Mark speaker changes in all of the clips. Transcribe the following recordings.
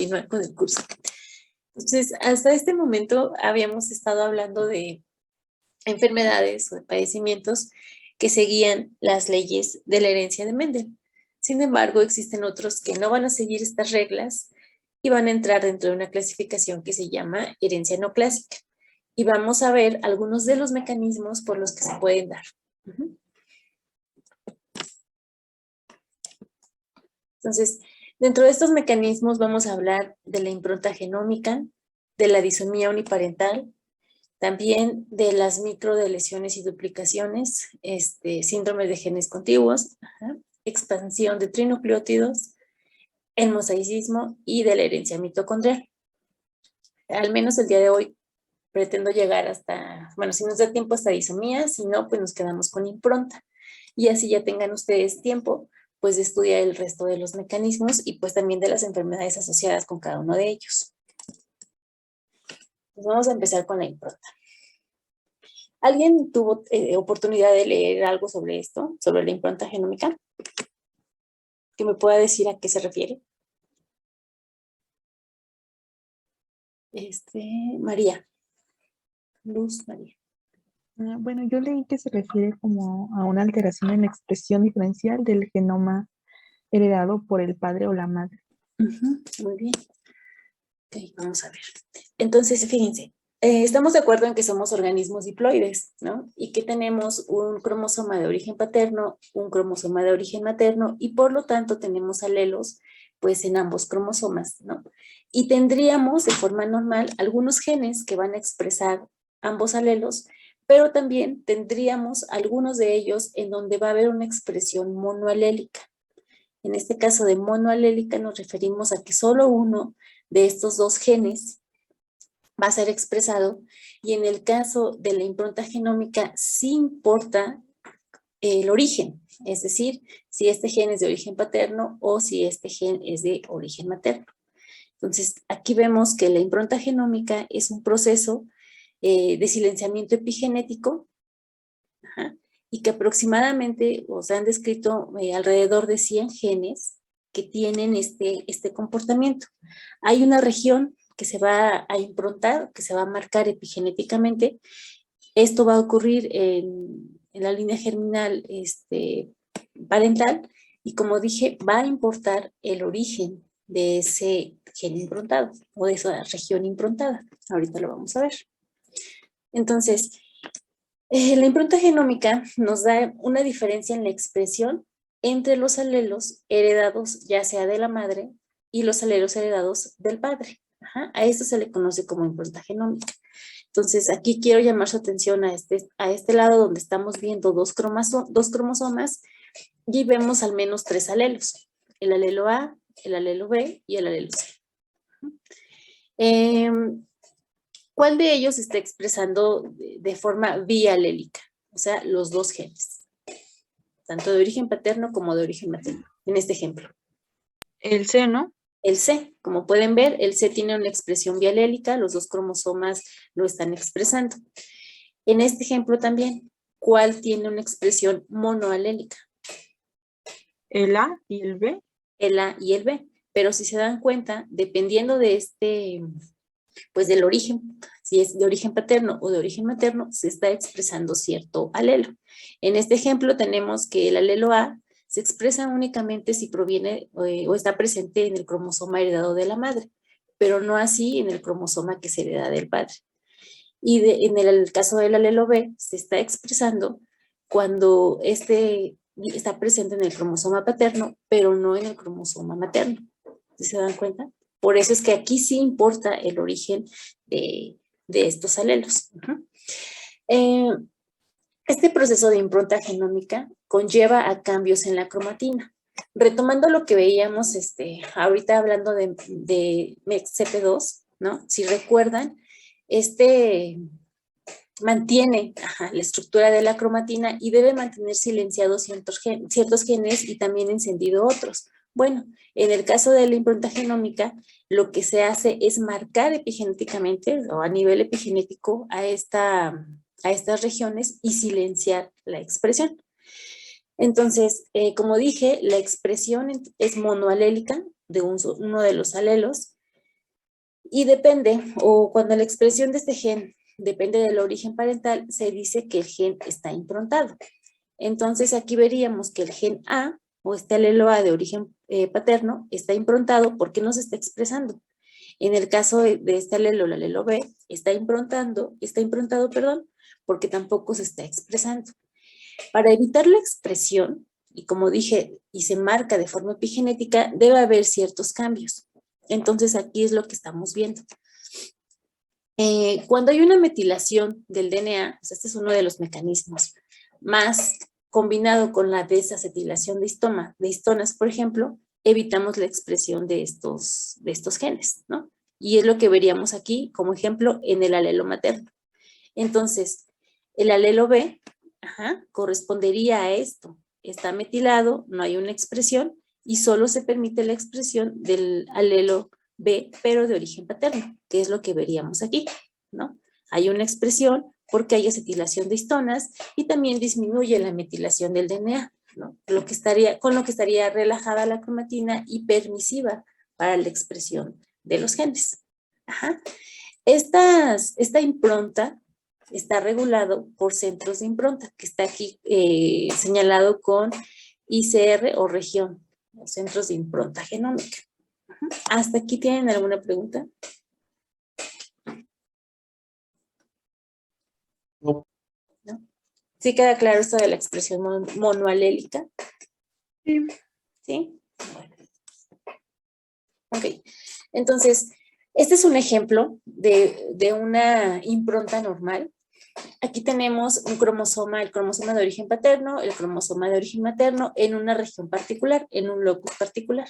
Speaker 1: continuar con el curso. Entonces, hasta este momento habíamos estado hablando de enfermedades o de padecimientos que seguían las leyes de la herencia de Mendel. Sin embargo, existen otros que no van a seguir estas reglas y van a entrar dentro de una clasificación que se llama herencia no clásica. Y vamos a ver algunos de los mecanismos por los que se pueden dar. Entonces, dentro de estos mecanismos vamos a hablar de la impronta genómica, de la disomía uniparental, también de las microdeleciones y duplicaciones, síndrome de genes contiguos, expansión de trinucleótidos, el mosaicismo y de la herencia mitocondrial. Al menos el día de hoy pretendo llegar hasta, bueno, si nos da tiempo hasta disomía, si no, pues nos quedamos con impronta. Y así ya tengan ustedes tiempo, pues, de estudiar el resto de los mecanismos y pues también de las enfermedades asociadas con cada uno de ellos. Pues vamos a empezar con la impronta. ¿Alguien tuvo oportunidad de leer algo sobre esto, sobre la impronta genómica? ¿Que me pueda decir a qué se refiere? María. Luz María.
Speaker 2: Bueno, yo leí que se refiere como a una alteración en la expresión diferencial del genoma heredado por el padre o la madre.
Speaker 1: Muy bien. Ok, vamos a ver. Entonces, fíjense, estamos de acuerdo en que somos organismos diploides, ¿no? Y que tenemos un cromosoma de origen paterno, un cromosoma de origen materno, y por lo tanto tenemos alelos, pues, en ambos cromosomas, ¿no? Y tendríamos, de forma normal, algunos genes que van a expresar ambos alelos, pero también tendríamos algunos de ellos en donde va a haber una expresión monoalélica. En este caso de monoalélica nos referimos a que solo uno de estos dos genes va a ser expresado, y en el caso de la impronta genómica sí importa el origen, es decir, si este gen es de origen paterno o si este gen es de origen materno. Entonces, aquí vemos que la impronta genómica es un proceso de silenciamiento epigenético, y que aproximadamente, o se han descrito alrededor de 100 genes que tienen este comportamiento. Hay una región que se va a improntar, que se va a marcar epigenéticamente. Esto va a ocurrir en la línea germinal parental, y como dije, va a importar el origen de ese gen improntado o de esa región improntada. Ahorita lo vamos a ver. Entonces, la impronta genómica nos da una diferencia en la expresión entre los alelos heredados ya sea de la madre y los alelos heredados del padre. A esto se le conoce como impronta genómica. Entonces, aquí quiero llamar su atención a este lado donde estamos viendo dos cromosomas y vemos al menos 3 alelos: el alelo A, el alelo B y el alelo C. ¿Cuál de ellos está expresando de forma bialélica? O sea, los dos genes, tanto de origen paterno como de origen materno, en este ejemplo.
Speaker 2: El C, ¿no?
Speaker 1: El C, como pueden ver, el C tiene una expresión bialélica, los dos cromosomas lo están expresando. En este ejemplo también, ¿cuál tiene una expresión monoalélica?
Speaker 2: El A y el B.
Speaker 1: El A y el B. Pero si se dan cuenta, dependiendo de pues del origen, si es de origen paterno o de origen materno, se está expresando cierto alelo. En este ejemplo tenemos que el alelo A se expresa únicamente si proviene o está presente en el cromosoma heredado de la madre, pero no así en el cromosoma que se hereda del padre. Y en el caso del alelo B se está expresando cuando está presente en el cromosoma paterno, pero no en el cromosoma materno. ¿Sí se dan cuenta? Por eso es que aquí sí importa el origen de estos alelos. Este proceso de impronta genómica conlleva a cambios en la cromatina. Retomando lo que veíamos ahorita hablando de CP2, ¿no? Si recuerdan, mantiene la estructura de la cromatina y debe mantener silenciados ciertos genes y también encendido otros. Bueno, en el caso de la impronta genómica, lo que se hace es marcar epigenéticamente o a nivel epigenético a estas regiones y silenciar la expresión. Entonces, como dije, la expresión es monoalélica de uno de los alelos, Y depende, o cuando la expresión de este gen depende del origen parental, se dice que el gen está improntado. Entonces aquí veríamos que el gen A, o este alelo A de origen paterno, está improntado porque no se está expresando. En el caso de este alelo, el alelo B, está improntado, perdón, porque tampoco se está expresando. Para evitar la expresión, y como dije, y se marca de forma epigenética, debe haber ciertos cambios. Entonces aquí es lo que estamos viendo. Cuando hay una metilación del DNA, pues este es uno de los mecanismos, más combinado con la desacetilación de histonas, por ejemplo, evitamos la expresión de estos genes, ¿no? Y es lo que veríamos aquí como ejemplo en el alelo materno. Entonces, el alelo B correspondería a esto. Está metilado, no hay una expresión y solo se permite la expresión del alelo B, pero de origen paterno, que es lo que veríamos aquí, ¿no? Hay una expresión porque hay acetilación de histonas y también disminuye la metilación del DNA, ¿no? Con lo que estaría relajada la cromatina y permisiva para la expresión de los genes. Ajá. Esta impronta está regulado por centros de impronta, que está aquí señalado con ICR o región, los centros de impronta genómica. ¿Hasta aquí tienen alguna pregunta?
Speaker 3: No.
Speaker 1: ¿No? ¿Sí queda claro esto de la expresión monoalélica?
Speaker 2: Sí.
Speaker 1: ¿Sí? Bueno. Ok, entonces, este es un ejemplo de una impronta normal. Aquí tenemos un cromosoma, el cromosoma de origen paterno, el cromosoma de origen materno en una región particular, en un locus particular.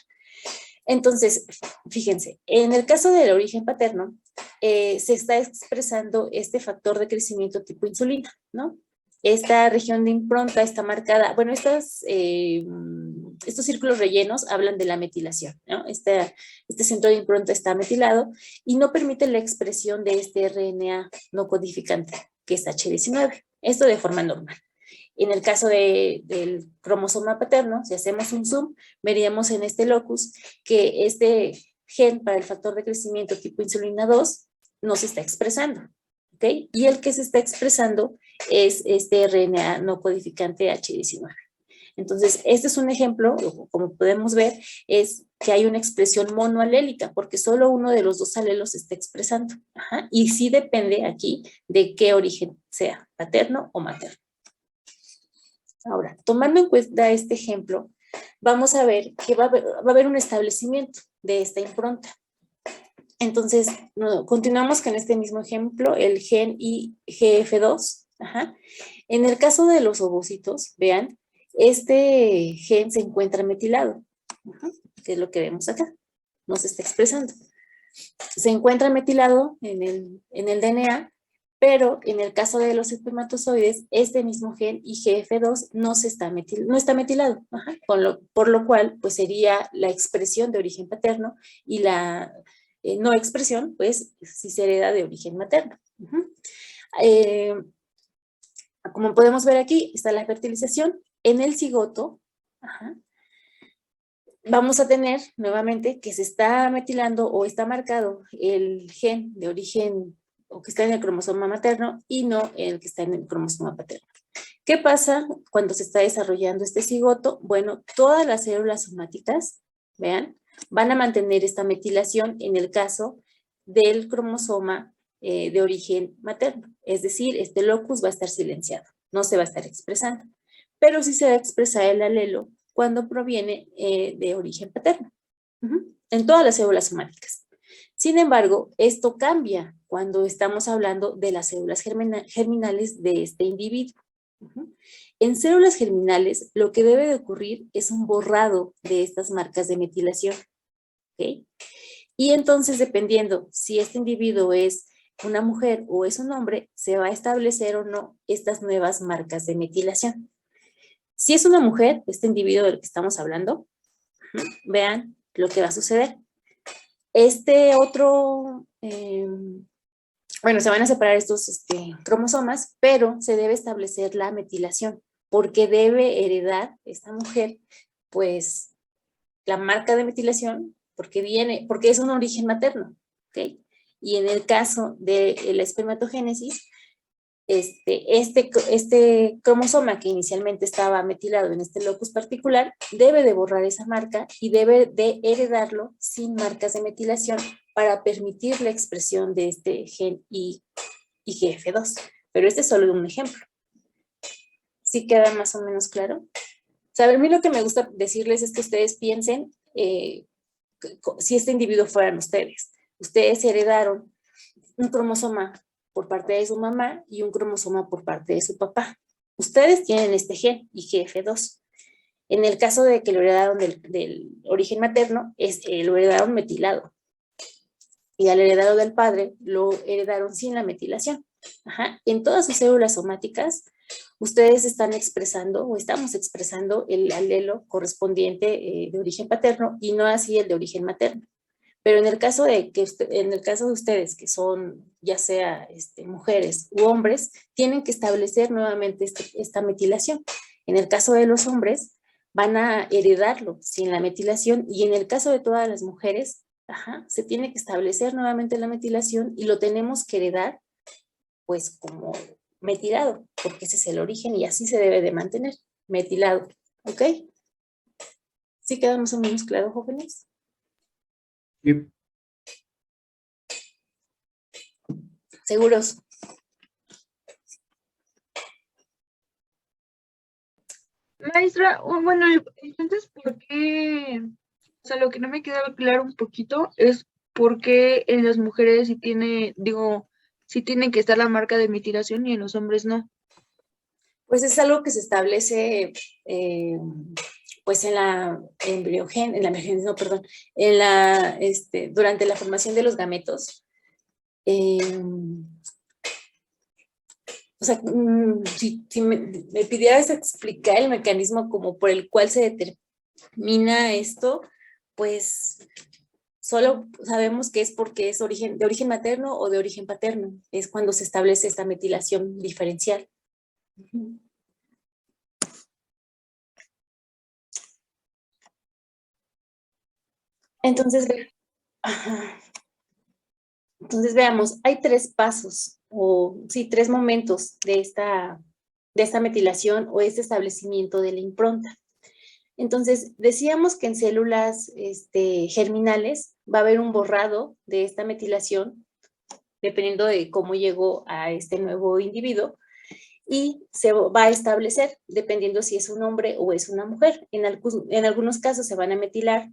Speaker 1: Entonces, fíjense, en el caso del origen paterno, se está expresando este factor de crecimiento tipo insulina, ¿no? Esta región de impronta está marcada, bueno, estos círculos rellenos hablan de la metilación, ¿no? Este centro de impronta está metilado y no permite la expresión de este RNA no codificante, que es H19. Esto de forma normal. En el caso del cromosoma paterno, si hacemos un zoom, veríamos en este locus que este gen para el factor de crecimiento tipo insulina 2 no se está expresando, ¿ok? Y el que se está expresando es este RNA no codificante H19. Entonces, este es un ejemplo, como podemos ver, es que hay una expresión monoalélica, porque solo uno de los dos alelos se está expresando. Ajá, y sí depende aquí de qué origen sea, paterno o materno. Ahora, tomando en cuenta este ejemplo, vamos a ver que va a haber un establecimiento de esta impronta. Entonces, continuamos con este mismo ejemplo, el gen IGF2. Ajá. En el caso de los ovocitos, vean, este gen se encuentra metilado, que es lo que vemos acá, no se está expresando. Se encuentra metilado en el DNA, pero en el caso de los espermatozoides, este mismo gen IGF2 no está metilado, por lo cual pues sería la expresión de origen paterno y la no expresión, pues sí se hereda de origen materno. Como podemos ver aquí, está la fertilización en el cigoto. Vamos a tener nuevamente que se está metilando o está marcado el gen de origen o que está en el cromosoma materno y no el que está en el cromosoma paterno. ¿Qué pasa cuando se está desarrollando este cigoto? Bueno, todas las células somáticas, vean, van a mantener esta metilación en el caso del cromosoma de origen materno. Es decir, este locus va a estar silenciado, no se va a estar expresando. Pero sí se va a expresar el alelo cuando proviene de origen paterno, en todas las células somáticas. Sin embargo, esto cambia cuando estamos hablando de las células germinales de este individuo. En células germinales, lo que debe de ocurrir es un borrado de estas marcas de metilación. ¿Okay? Y entonces, dependiendo si este individuo es una mujer o es un hombre, se va a establecer o no estas nuevas marcas de metilación. Si es una mujer, este individuo del que estamos hablando, vean lo que va a suceder. Este otro, bueno, se van a separar estos cromosomas, pero se debe establecer la metilación, porque debe heredar esta mujer, pues, la marca de metilación, porque es un origen materno, ¿ok? Y en el caso de la espermatogénesis, este cromosoma que inicialmente estaba metilado en este locus particular debe de borrar esa marca y debe de heredarlo sin marcas de metilación para permitir la expresión de este gen IGF-2. Pero este es solo un ejemplo. ¿Sí queda más o menos claro? A mí lo que me gusta decirles es que ustedes piensen si este individuo fueran ustedes. Ustedes heredaron un cromosoma por parte de su mamá y un cromosoma por parte de su papá. Ustedes tienen este gen, IGF-2. En el caso de que lo heredaron del origen materno, lo heredaron metilado. Y al heredado del padre, lo heredaron sin la metilación. Ajá. En todas sus células somáticas, ustedes están expresando o estamos expresando el alelo correspondiente de origen paterno y no así el de origen materno. Pero en el caso de ustedes, que son ya sea mujeres u hombres, tienen que establecer nuevamente esta metilación. En el caso de los hombres, van a heredarlo sin la metilación, y en el caso de todas las mujeres, se tiene que establecer nuevamente la metilación y lo tenemos que heredar pues como metilado, porque ese es el origen y así se debe de mantener, metilado, ¿ok? ¿Sí queda más o menos claro, jóvenes?
Speaker 3: Sí.
Speaker 1: ¿Seguros?
Speaker 4: Maestra, bueno, entonces, ¿por qué? O sea, lo que no me queda claro un poquito es por qué en las mujeres sí tiene que estar la marca de metilación y en los hombres no.
Speaker 1: Pues es algo que se establece pues durante la formación de los gametos. O sea, si me pidieras explicar el mecanismo como por el cual se determina esto, pues solo sabemos que es porque es de origen materno o de origen paterno. Es cuando se establece esta metilación diferencial. Entonces, veamos, hay tres pasos, tres momentos de esta metilación o este establecimiento de la impronta. Entonces, decíamos que en células germinales va a haber un borrado de esta metilación, dependiendo de cómo llegó a este nuevo individuo, y se va a establecer dependiendo si es un hombre o es una mujer. En algunos casos se van a metilar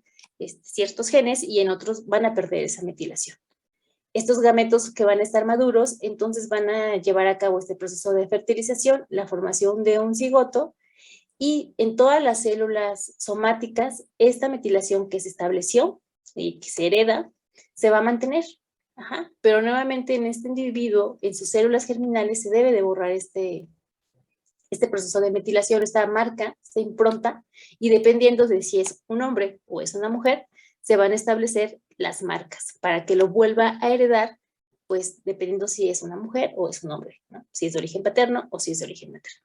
Speaker 1: ciertos genes y en otros van a perder esa metilación. Estos gametos que van a estar maduros, entonces van a llevar a cabo este proceso de fertilización, la formación de un cigoto, y en todas las células somáticas, esta metilación que se estableció y que se hereda, se va a mantener. Pero nuevamente en este individuo, en sus células germinales, se debe de borrar este proceso de metilación, esta marca, esta impronta, y dependiendo de si es un hombre o es una mujer, se van a establecer las marcas para que lo vuelva a heredar, pues dependiendo si es una mujer o es un hombre, ¿no? Si es de origen paterno o si es de origen materno.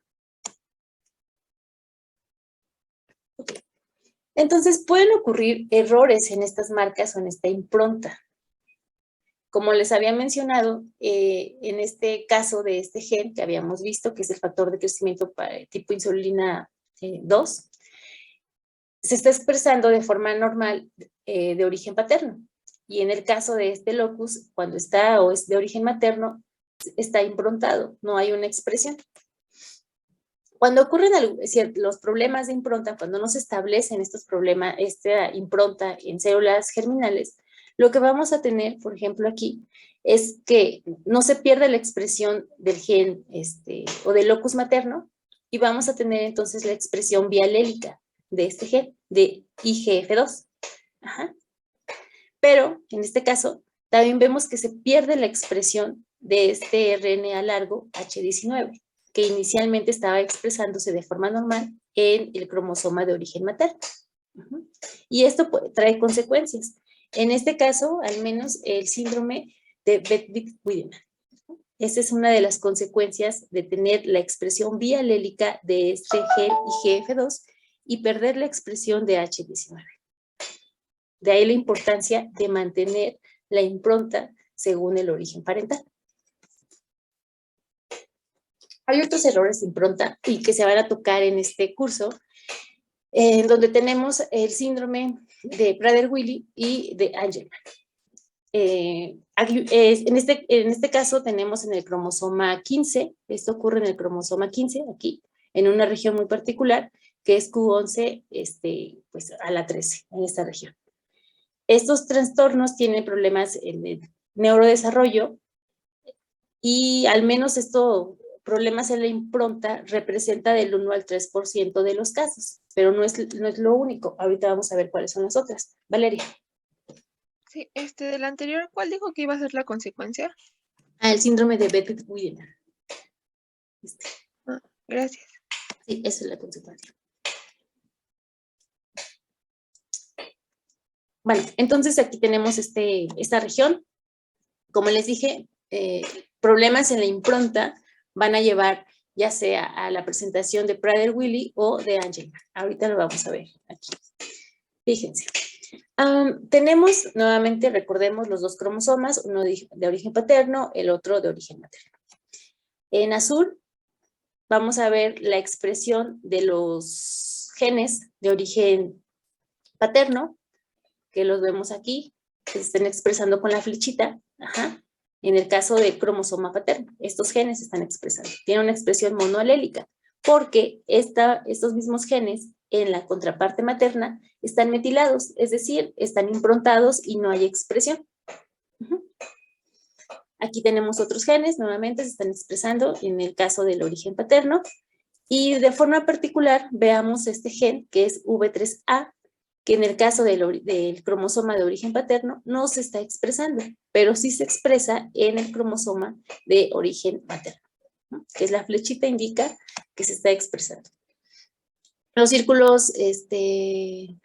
Speaker 1: Okay. Entonces pueden ocurrir errores en estas marcas o en esta impronta. Como les había mencionado, en este caso de este gen que habíamos visto, que es el factor de crecimiento tipo insulina 2, se está expresando de forma normal de origen paterno. Y en el caso de este locus, cuando está o es de origen materno, está improntado, no hay una expresión. Cuando ocurren los problemas de impronta, cuando no se establecen estos problemas, esta impronta en células germinales, lo que vamos a tener, por ejemplo, aquí, es que no se pierde la expresión del gen o del locus materno, y vamos a tener entonces la expresión bialélica de este gen, de IGF-2. Pero, en este caso, también vemos que se pierde la expresión de este RNA largo H19, que inicialmente estaba expresándose de forma normal en el cromosoma de origen materno. Y esto trae consecuencias. En este caso, al menos el síndrome de Beckwith-Wiedemann. Esta es una de las consecuencias de tener la expresión bialélica de este gen IGF-2 y perder la expresión de H19. De ahí la importancia de mantener la impronta según el origen parental. Hay otros errores de impronta y que se van a tocar en este curso, en donde tenemos el síndrome de Prader-Willi y de Angelman. En este caso tenemos en el cromosoma 15, esto ocurre en el cromosoma 15, aquí, en una región muy particular, que es Q11 pues a la 13, en esta región. Estos trastornos tienen problemas en el neurodesarrollo y al menos problemas en la impronta representa del 1 al 3% de los casos, pero no es lo único. Ahorita vamos a ver cuáles son las otras. Valeria.
Speaker 5: Sí, del anterior, ¿cuál dijo que iba a ser la consecuencia?
Speaker 1: El síndrome de Behcet-Williams.
Speaker 5: Gracias.
Speaker 1: Sí, esa es la consecuencia. Bueno, entonces aquí tenemos esta región. Como les dije, problemas en la impronta van a llevar ya sea a la presentación de Prader-Willi o de Angelman. Ahorita lo vamos a ver aquí. Fíjense. Tenemos, nuevamente, recordemos los dos cromosomas, uno de origen paterno, el otro de origen materno. En azul vamos a ver la expresión de los genes de origen paterno, que los vemos aquí, que se están expresando con la flechita. Ajá. En el caso del cromosoma paterno, estos genes se están expresando. Tienen una expresión monoalélica, porque estos mismos genes en la contraparte materna están metilados, es decir, están improntados y no hay expresión. Aquí tenemos otros genes, nuevamente se están expresando en el caso del origen paterno, y de forma particular veamos este gen que es V3A, que en el caso del cromosoma de origen paterno no se está expresando, pero sí se expresa en el cromosoma de origen materno, ¿no? Que es la flechita indica que se está expresando. Los círculos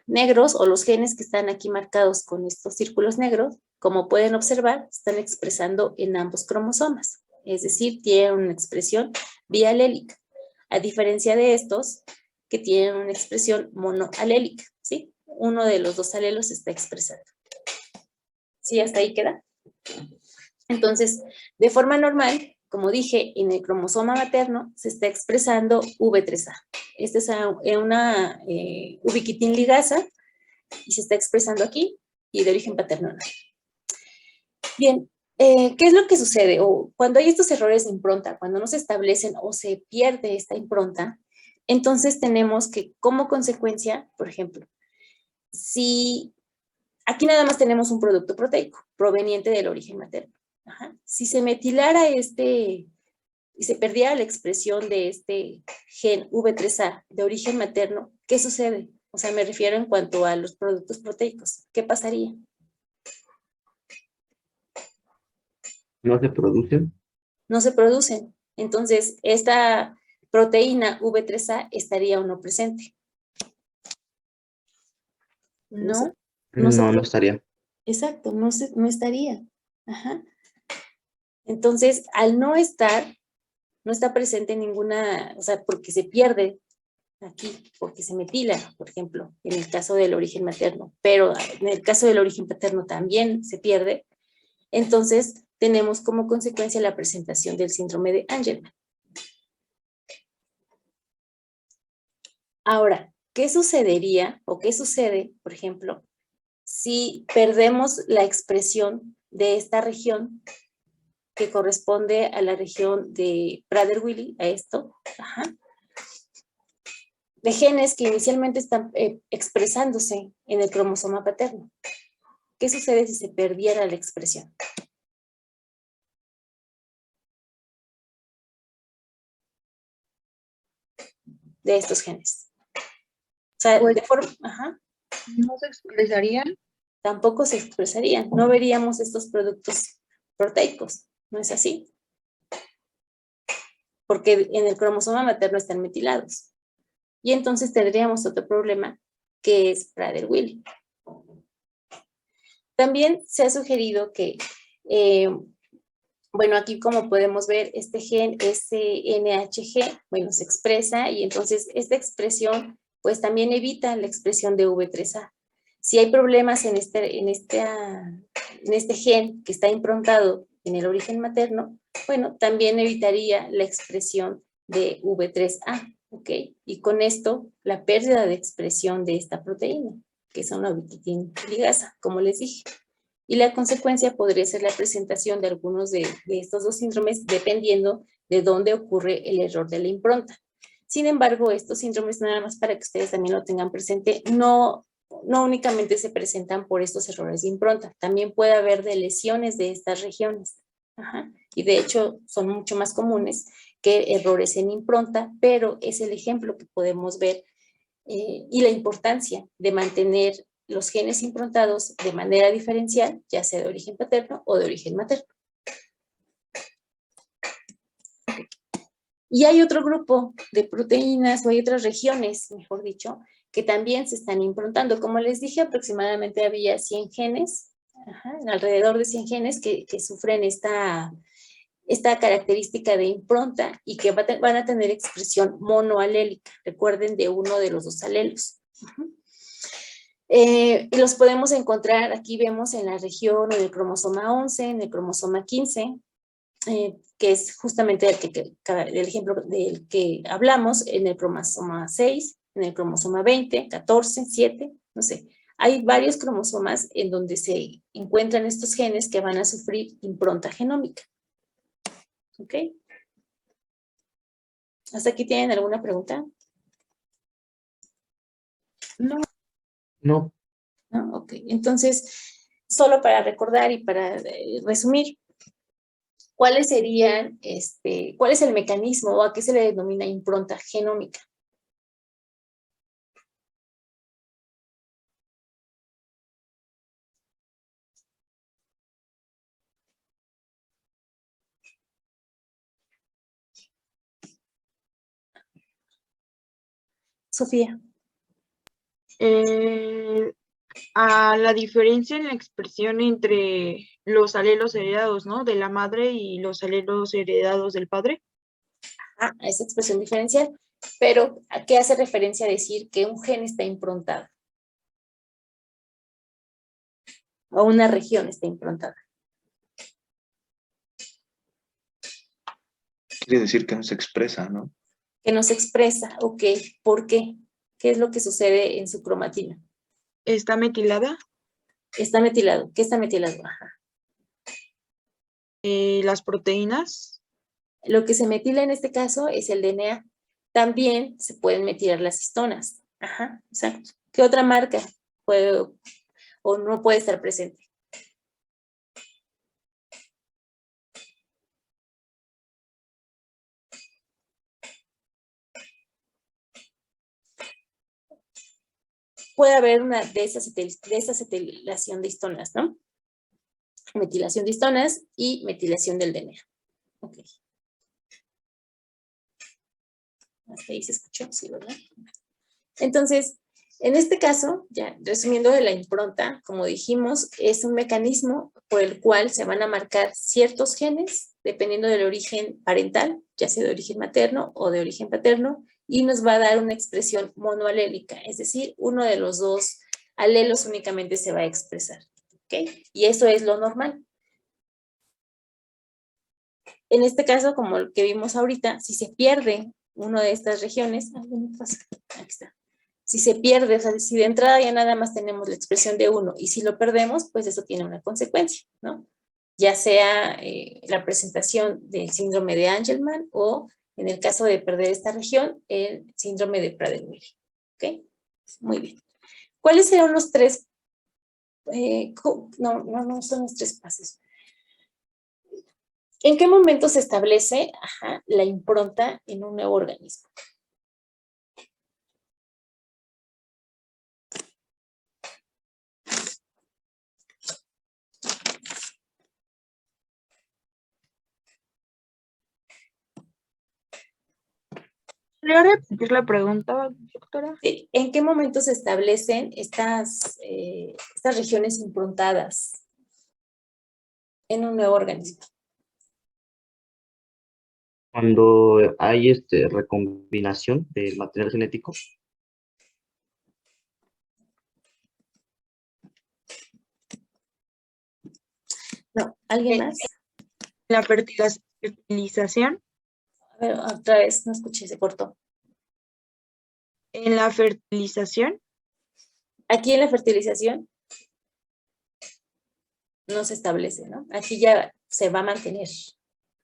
Speaker 1: negros o los genes que están aquí marcados con estos círculos negros, como pueden observar, están expresando en ambos cromosomas, es decir, tienen una expresión bialélica, a diferencia de estos que tienen una expresión monoalélica, ¿sí? Uno de los dos alelos se está expresando. ¿Sí? ¿Hasta ahí queda? Entonces, de forma normal, como dije, en el cromosoma materno se está expresando V3A. Esta es una ubiquitin ligasa y se está expresando aquí y de origen paterno no. Bien, ¿qué es lo que sucede? O cuando hay estos errores de impronta, cuando no se establecen o se pierde esta impronta, entonces tenemos que como consecuencia, por ejemplo, si aquí nada más tenemos un producto proteico proveniente del origen materno. Ajá. Si se metilara y se perdiera la expresión de este gen V3A de origen materno, ¿qué sucede? O sea, me refiero en cuanto a los productos proteicos. ¿Qué pasaría?
Speaker 3: ¿No se producen?
Speaker 1: No se producen. Entonces, esta proteína V3A estaría o no presente.
Speaker 4: No.
Speaker 3: No estaría.
Speaker 1: Exacto, no estaría. Ajá. Entonces, al no estar, no está presente ninguna, o sea, porque se pierde aquí, porque se metila, por ejemplo, en el caso del origen materno, pero en el caso del origen paterno también se pierde, entonces tenemos como consecuencia la presentación del síndrome de Angelman. Ahora, ¿qué sucedería o qué sucede, por ejemplo, si perdemos la expresión de esta región que corresponde a la región de Prader-Willi, a esto, ajá, de genes que inicialmente están expresándose en el cromosoma paterno? ¿Qué sucede si se perdiera la expresión? De estos genes. O sea,
Speaker 4: Pues,
Speaker 1: de forma, ajá,
Speaker 4: no se expresarían.
Speaker 1: tampoco se expresarían, no veríamos estos productos proteicos, ¿no es así? Porque en el cromosoma materno están metilados. Y entonces tendríamos otro problema que es Prader-Willi. También se ha sugerido que, bueno, aquí como podemos ver, este gen SNHG, bueno, se expresa y entonces esta expresión pues también evita la expresión de V3A. Si hay problemas en este gen que está improntado en el origen materno, bueno, también evitaría la expresión de V3A, ¿ok? Y con esto, la pérdida de expresión de esta proteína, que es una ubiquitina ligasa, como les dije. Y la consecuencia podría ser la presentación de algunos de estos dos síndromes, dependiendo de dónde ocurre el error de la impronta. Sin embargo, estos síndromes, nada más para que ustedes también lo tengan presente, no únicamente se presentan por estos errores de impronta, también puede haber de lesiones de estas regiones. Ajá. Y de hecho son mucho más comunes que errores en impronta, pero es el ejemplo que podemos ver y la importancia de mantener los genes improntados de manera diferencial, ya sea de origen paterno o de origen materno. Y hay otro grupo de proteínas, o hay otras regiones, mejor dicho, que también se están improntando. Como les dije, aproximadamente había 100 genes, alrededor de 100 genes que sufren esta característica de impronta y que van a tener expresión monoalélica. Recuerden, de uno de los dos alelos. Y los podemos encontrar, aquí vemos en la región en el cromosoma 11, en el cromosoma 15, que es justamente el ejemplo del que hablamos, en el cromosoma 6, en el cromosoma 20, 14, 7, no sé. Hay varios cromosomas en donde se encuentran estos genes que van a sufrir impronta genómica. ¿Ok? ¿Hasta aquí tienen alguna pregunta?
Speaker 4: No.
Speaker 3: No,
Speaker 1: ¿No? Ok, entonces, solo para recordar y para resumir, ¿cuáles serían, cuál es el mecanismo o a qué se le denomina impronta genómica? Sofía.
Speaker 4: A la diferencia en la expresión entre los alelos heredados, ¿no? De la madre y los alelos heredados del padre.
Speaker 1: A esa expresión diferencial, pero ¿a qué hace referencia a decir que un gen está improntado? O una región está improntada.
Speaker 6: Quiere decir que no se expresa, ¿no?
Speaker 1: Que no se expresa, ok, ¿por qué? ¿Qué es lo que sucede en su cromatina?
Speaker 4: ¿Está metilada?
Speaker 1: Está metilado. ¿Qué está metilado? Ajá.
Speaker 4: Las proteínas.
Speaker 1: Lo que se metila en este caso es el DNA. También se pueden metilar las histonas. Ajá, exacto. ¿Qué otra marca puede o no puede estar presente? Puede haber una de esa metilación de histonas, ¿no? Metilación de histonas y metilación del DNA. Ok. Hasta ahí se escuchó, sí, ¿verdad? Entonces, en este caso, ya resumiendo de la impronta, como dijimos, es un mecanismo por el cual se van a marcar ciertos genes, dependiendo del origen parental, ya sea de origen materno o de origen paterno, y nos va a dar una expresión monoalélica, es decir, uno de los dos alelos únicamente se va a expresar. ¿Ok? Y eso es lo normal. En este caso, como el que vimos ahorita, si se pierde una de estas regiones, aquí está. Si se pierde, o sea, si de entrada ya nada más tenemos la expresión de uno y si lo perdemos, pues eso tiene una consecuencia, ¿no? Ya sea la presentación del síndrome de Angelman o, en el caso de perder esta región, el síndrome de Prader-Willi. ¿Ok? Muy bien. ¿Cuáles serán los tres? No son los tres pasos. ¿En qué momento se establece la impronta en un nuevo organismo?
Speaker 4: ¿Le voy a repetir la pregunta, doctora?
Speaker 1: ¿En qué momento se establecen estas regiones improntadas en un nuevo organismo?
Speaker 3: cuando hay recombinación del material genético.
Speaker 1: No, ¿alguien
Speaker 4: Eh,
Speaker 1: más?
Speaker 4: La fertilización.
Speaker 1: A ver, otra vez, no escuché, se cortó.
Speaker 4: En la fertilización.
Speaker 1: Aquí en la fertilización no se establece, ¿no? Aquí ya se va a mantener.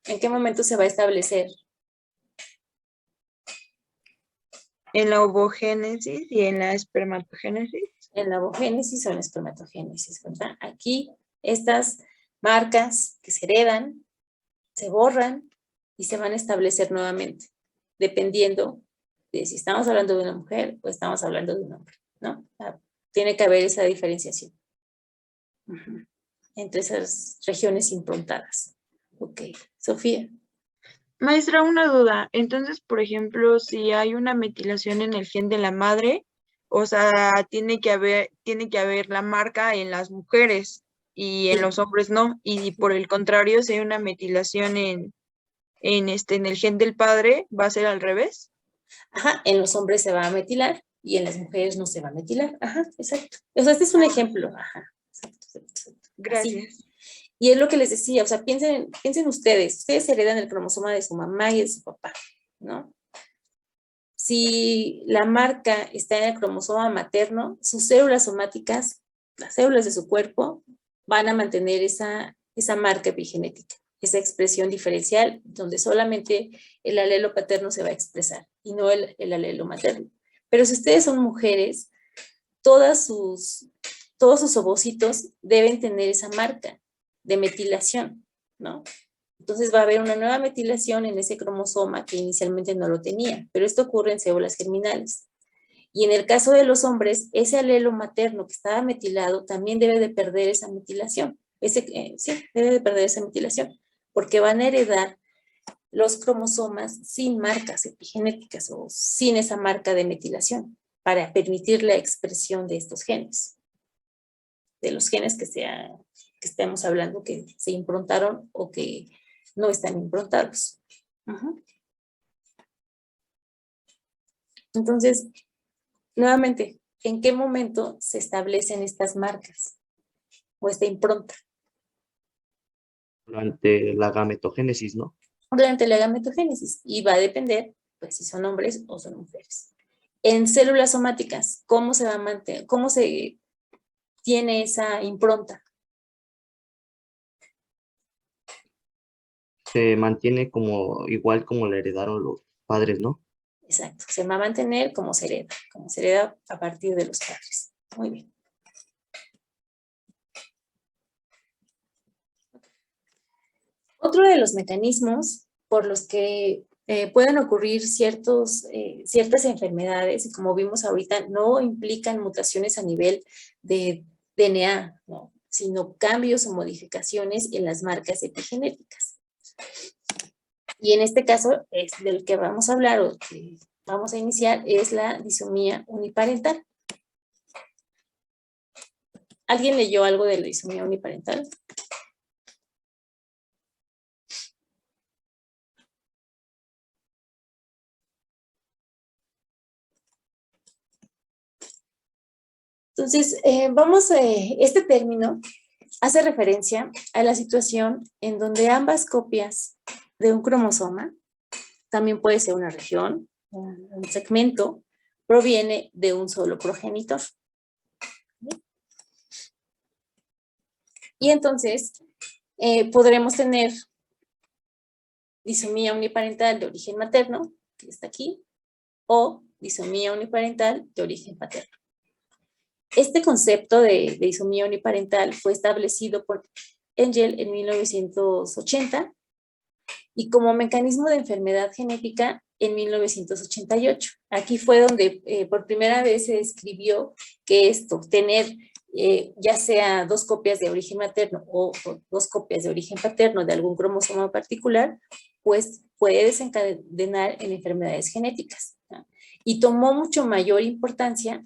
Speaker 1: ¿En qué momento se va a establecer?
Speaker 4: En la ovogénesis y en la espermatogénesis.
Speaker 1: En la ovogénesis o en la espermatogénesis, ¿verdad? Aquí estas marcas que se heredan, se borran y se van a establecer nuevamente, dependiendo de si estamos hablando de una mujer o estamos hablando de un hombre, ¿no? Tiene que haber esa diferenciación entre esas regiones improntadas. Ok, Sofía.
Speaker 4: Maestra, una duda. Entonces, por ejemplo, si hay una metilación en el gen de la madre, o sea, tiene que haber la marca en las mujeres y en
Speaker 1: Sí.
Speaker 4: los hombres no. Y por el contrario, si hay una metilación en el gen del padre, ¿va a ser al revés?
Speaker 1: Ajá, en los hombres se va a metilar y en las mujeres no se va a metilar. Ajá, exacto. O sea, este es un ejemplo. Ajá, exacto. Así.
Speaker 4: Gracias.
Speaker 1: Y es lo que les decía, o sea, piensen ustedes heredan el cromosoma de su mamá y de su papá, ¿no? Si la marca está en el cromosoma materno, sus células somáticas, las células de su cuerpo, van a mantener esa marca epigenética, esa expresión diferencial, donde solamente el alelo paterno se va a expresar y no el alelo materno. Pero si ustedes son mujeres, todos sus ovocitos deben tener esa marca de metilación, ¿no? Entonces va a haber una nueva metilación en ese cromosoma que inicialmente no lo tenía, pero esto ocurre en células germinales. Y en el caso de los hombres, ese alelo materno que estaba metilado también debe de perder esa metilación. Sí, debe de perder esa metilación, porque van a heredar los cromosomas sin marcas epigenéticas o sin esa marca de metilación para permitir la expresión de estos genes, de los genes que estemos hablando que se improntaron o que no están improntados. Entonces, nuevamente, ¿en qué momento se establecen estas marcas o esta impronta?
Speaker 3: Durante la gametogénesis, ¿no?
Speaker 1: Durante la gametogénesis, y va a depender, pues, si son hombres o son mujeres. En células somáticas, ¿cómo se va a mantener? ¿Cómo se tiene esa impronta?
Speaker 3: Se mantiene como igual como la heredaron los padres, ¿no?
Speaker 1: Exacto, se va a mantener como se hereda a partir de los padres. Muy bien. Otro de los mecanismos por los que pueden ocurrir ciertas enfermedades, y como vimos ahorita, no implican mutaciones a nivel de DNA, ¿no? Sino cambios o modificaciones en las marcas epigenéticas. Y en este caso, es del que vamos a hablar o que vamos a iniciar, es la disomía uniparental. ¿Alguien leyó algo de la disomía uniparental? Entonces, este término hace referencia a la situación en donde ambas copias de un cromosoma, también puede ser una región, un segmento, proviene de un solo progenitor. Y entonces, podremos tener disomía uniparental de origen materno, que está aquí, o disomía uniparental de origen paterno. Este concepto de disomía uniparental fue establecido por Engel en 1980 y como mecanismo de enfermedad genética en 1988. Aquí fue donde por primera vez se describió que tener ya sea dos copias de origen materno o dos copias de origen paterno de algún cromosoma particular, pues puede desencadenar en enfermedades genéticas, ¿no? Y tomó mucho mayor importancia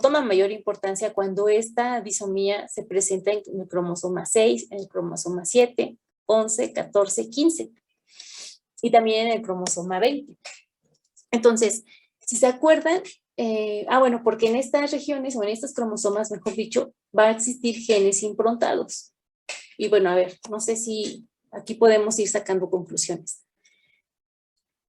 Speaker 1: toma mayor importancia cuando esta disomía se presenta en el cromosoma 6, en el cromosoma 7, 11, 14, 15 y también en el cromosoma 20. Entonces, si se acuerdan, bueno, porque en estas regiones o en estos cromosomas, mejor dicho, va a existir genes improntados. Y bueno, a ver, no sé si aquí podemos ir sacando conclusiones.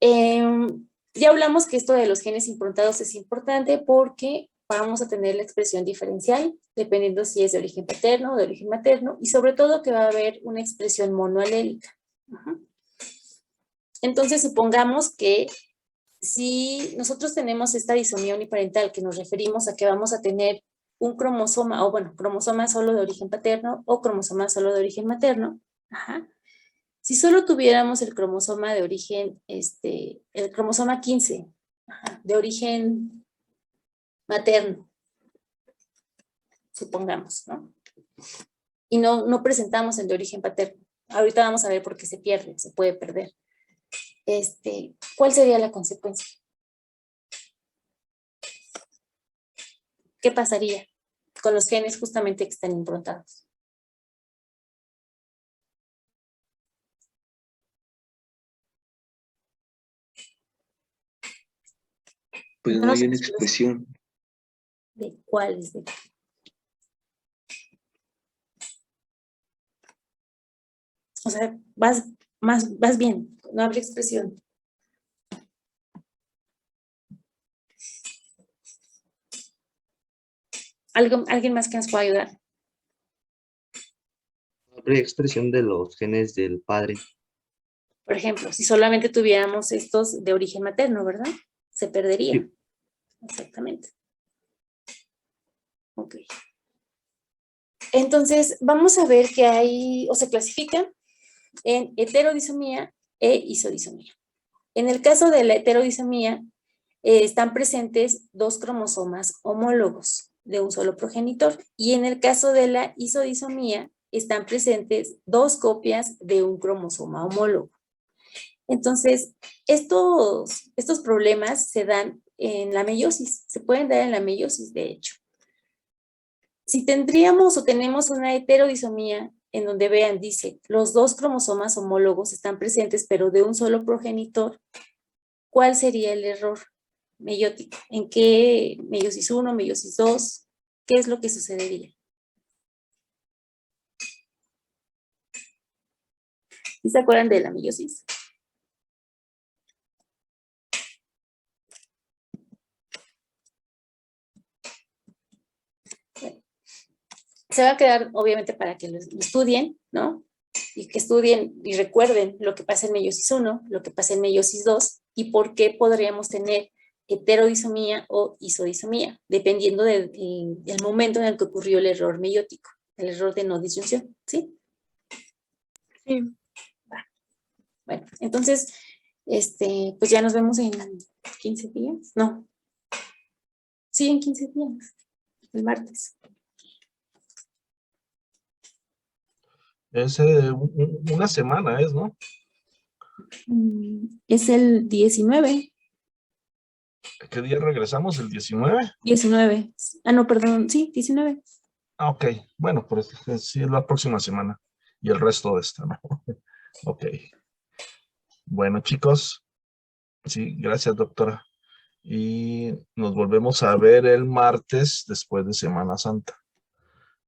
Speaker 1: Ya hablamos que esto de los genes improntados es importante porque vamos a tener la expresión diferencial, dependiendo si es de origen paterno o de origen materno, y sobre todo que va a haber una expresión monoalélica. Ujú. Entonces, supongamos que si nosotros tenemos esta disonía uniparental, que nos referimos a que vamos a tener un cromosoma, o bueno, cromosoma solo de origen paterno o cromosoma solo de origen materno, ajá. Si solo tuviéramos el cromosoma de origen, el cromosoma 15, ajá, de origen materno, supongamos, ¿no? Y no presentamos el de origen paterno. Ahorita vamos a ver por qué se pierde, se puede perder. ¿Cuál sería la consecuencia? ¿Qué pasaría con los genes justamente que están improntados?
Speaker 6: Pues
Speaker 1: No
Speaker 6: no
Speaker 1: nos
Speaker 6: hay una
Speaker 1: expresa.
Speaker 6: expresión.
Speaker 1: ¿De cuáles? O sea, vas bien, no habría expresión. ¿Alguien más que nos pueda ayudar?
Speaker 3: Habría expresión de los genes del padre.
Speaker 1: Por ejemplo, si solamente tuviéramos estos de origen materno, ¿verdad? Se perdería.
Speaker 3: Sí.
Speaker 1: Exactamente. Ok. Entonces, vamos a ver que hay, o se clasifican en heterodisomía e isodisomía. En el caso de la heterodisomía, están presentes dos cromosomas homólogos de un solo progenitor. Y en el caso de la isodisomía, están presentes dos copias de un cromosoma homólogo. Entonces, estos problemas se dan en la meiosis, se pueden dar en la meiosis, de hecho. Si tendríamos o tenemos una heterodisomía en donde vean, dice, los dos cromosomas homólogos están presentes, pero de un solo progenitor, ¿cuál sería el error meiótico? ¿En qué meiosis 1, meiosis 2? ¿Qué es lo que sucedería? ¿Sí se acuerdan de la meiosis? Se va a quedar, obviamente, para que lo estudien, ¿no? Y que estudien y recuerden lo que pasa en meiosis 1, lo que pasa en meiosis 2 y por qué podríamos tener heterodisomía o isodisomía, dependiendo del momento en el que ocurrió el error meiótico, el error de no disyunción, ¿sí?
Speaker 5: Sí.
Speaker 1: Bueno, entonces, pues ya nos vemos en 15 días, ¿no? Sí, en 15 días, el martes.
Speaker 7: Es una semana, ¿no?
Speaker 1: Es el 19.
Speaker 7: ¿Qué día regresamos? ¿El 19?
Speaker 1: 19. Ah, no, perdón, sí, 19.
Speaker 7: Ah, ok. Bueno, pues sí, es la próxima semana. Y el resto de esta, ¿no? Ok. Bueno, chicos. Sí, gracias, doctora. Y nos volvemos a ver el martes después de Semana Santa.